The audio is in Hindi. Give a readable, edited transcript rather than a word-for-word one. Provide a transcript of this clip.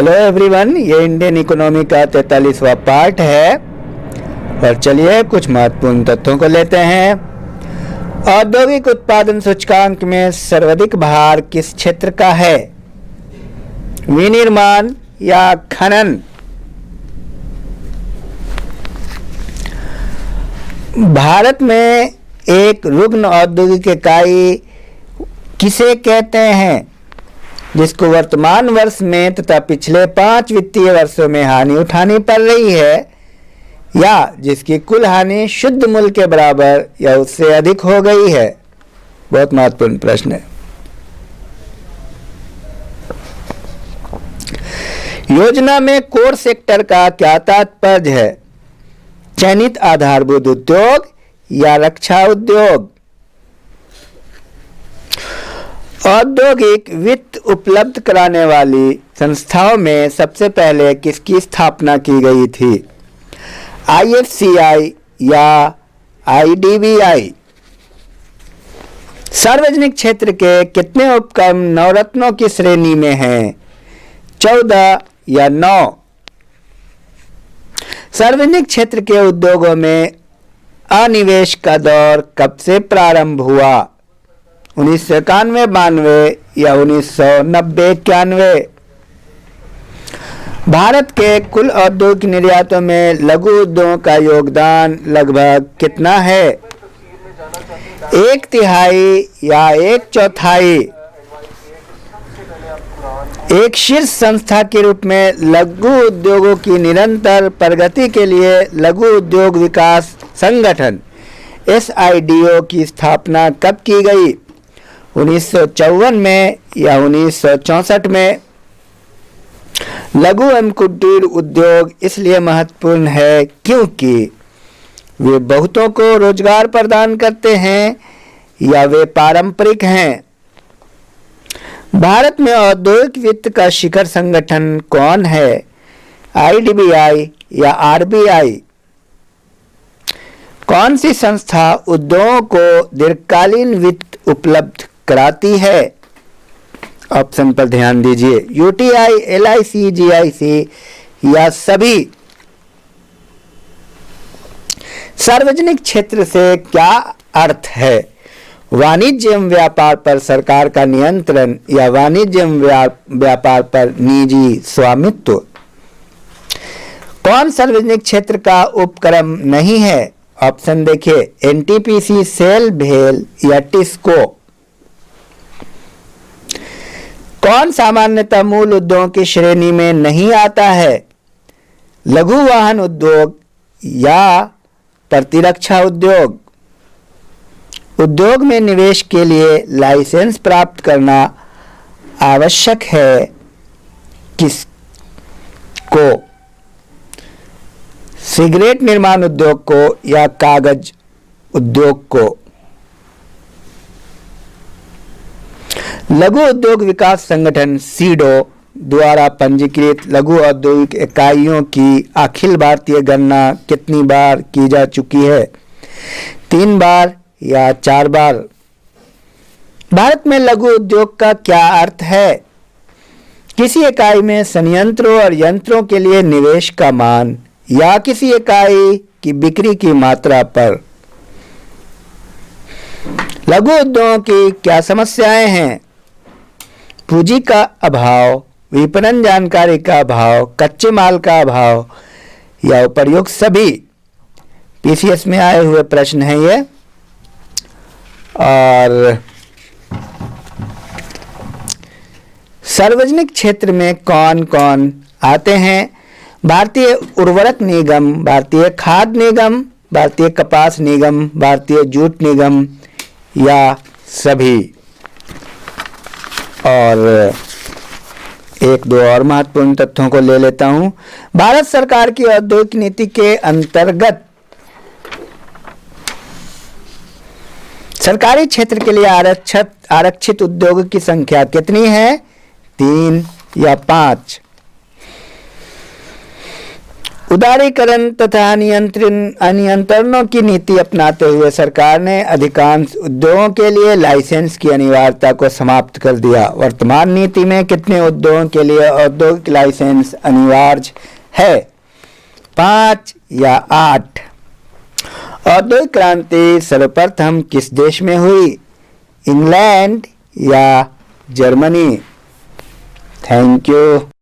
हेलो एवरीवन, ये इंडियन इकोनॉमी का 43वां पार्ट है और चलिए कुछ महत्वपूर्ण तथ्यों को लेते हैं। औद्योगिक उत्पादन सूचकांक में सर्वाधिक भार किस क्षेत्र का है? विनिर्माण या खनन? भारत में एक रुग्ण औद्योगिक इकाई किसे कहते हैं जिसको वर्तमान वर्ष में तथा पिछले 5 वित्तीय वर्षों में हानि उठानी पड़ रही है या जिसकी कुल हानि शुद्ध मूल्य के बराबर या उससे अधिक हो गई है? बहुत महत्वपूर्ण प्रश्न है। योजना में कोर सेक्टर का क्या तात्पर्य है? चयनित आधारभूत उद्योग या रक्षा उद्योग? औद्योगिक वित्त उपलब्ध कराने वाली संस्थाओं में सबसे पहले किसकी स्थापना की गई थी? IFCI या IDBI? सार्वजनिक क्षेत्र के कितने उपक्रम नवरत्नों की श्रेणी में हैं? 14 या 9? सार्वजनिक क्षेत्र के उद्योगों में अनिवेश का दौर कब से प्रारंभ हुआ? 1991-92 या 1990-91? भारत के कुल औद्योगिक निर्यातों में लघु उद्योगों का योगदान लगभग कितना है? 1/3 या 1/4? एक शीर्ष संस्था के रूप में लघु उद्योगों की निरंतर प्रगति के लिए लघु उद्योग विकास संगठन SIDO की स्थापना कब की गई? 1954 में या 1964 में? लघु एवं कुटीर उद्योग इसलिए महत्वपूर्ण है क्योंकि वे बहुतों को रोजगार प्रदान करते हैं या वे पारंपरिक हैं? भारत में औद्योगिक वित्त का शिखर संगठन कौन है? IDBI या RBI? कौन सी संस्था उद्योगों को दीर्घकालीन वित्त उपलब्ध कराती है? ऑप्शन पर ध्यान दीजिए। UTI, LIC, GIC या सभी? सार्वजनिक क्षेत्र से क्या अर्थ है? वाणिज्य एवं व्यापार पर सरकार का नियंत्रण या वाणिज्य एवं व्यापार पर निजी स्वामित्व? कौन सार्वजनिक क्षेत्र का उपक्रम नहीं है? ऑप्शन देखिए। NTPC, सेल, भेल या टिस्को? कौन सामान्यतः मूल उद्योगों की श्रेणी में नहीं आता है? लघु वाहन उद्योग या प्रतिरक्षा उद्योग? उद्योग में निवेश के लिए लाइसेंस प्राप्त करना आवश्यक है किसको? सिगरेट निर्माण उद्योग को या कागज उद्योग को? लघु उद्योग विकास संगठन SIDO द्वारा पंजीकृत लघु औद्योगिक इकाइयों की अखिल भारतीय गणना कितनी बार की जा चुकी है? 3 बार या 4 बार? भारत में लघु उद्योग का क्या अर्थ है? किसी इकाई में संयंत्रों और यंत्रों के लिए निवेश का मान या किसी इकाई की बिक्री की मात्रा पर? लघु उद्योगों की क्या समस्याएं हैं? पूंजी का अभाव, विपणन जानकारी का अभाव, कच्चे माल का अभाव या उपर्युक्त सभी? PCS में आए हुए प्रश्न हैं ये। और सार्वजनिक क्षेत्र में कौन कौन आते हैं? भारतीय उर्वरक निगम, भारतीय खाद्य निगम, भारतीय कपास निगम, भारतीय जूट निगम या सभी? और 1-2 और महत्वपूर्ण तथ्यों को ले लेता हूं। भारत सरकार की औद्योगिक नीति के अंतर्गत सरकारी क्षेत्र के लिए आरक्षित उद्योगों की संख्या कितनी है? 3 या 5? उदारीकरण तथा नियंत्रणों की नीति अपनाते हुए सरकार ने अधिकांश उद्योगों के लिए लाइसेंस की अनिवार्यता को समाप्त कर दिया। वर्तमान नीति में कितने उद्योगों के लिए औद्योगिक लाइसेंस अनिवार्य है? 5 या 8? औद्योगिक क्रांति सर्वप्रथम किस देश में हुई? इंग्लैंड या जर्मनी? Thank you.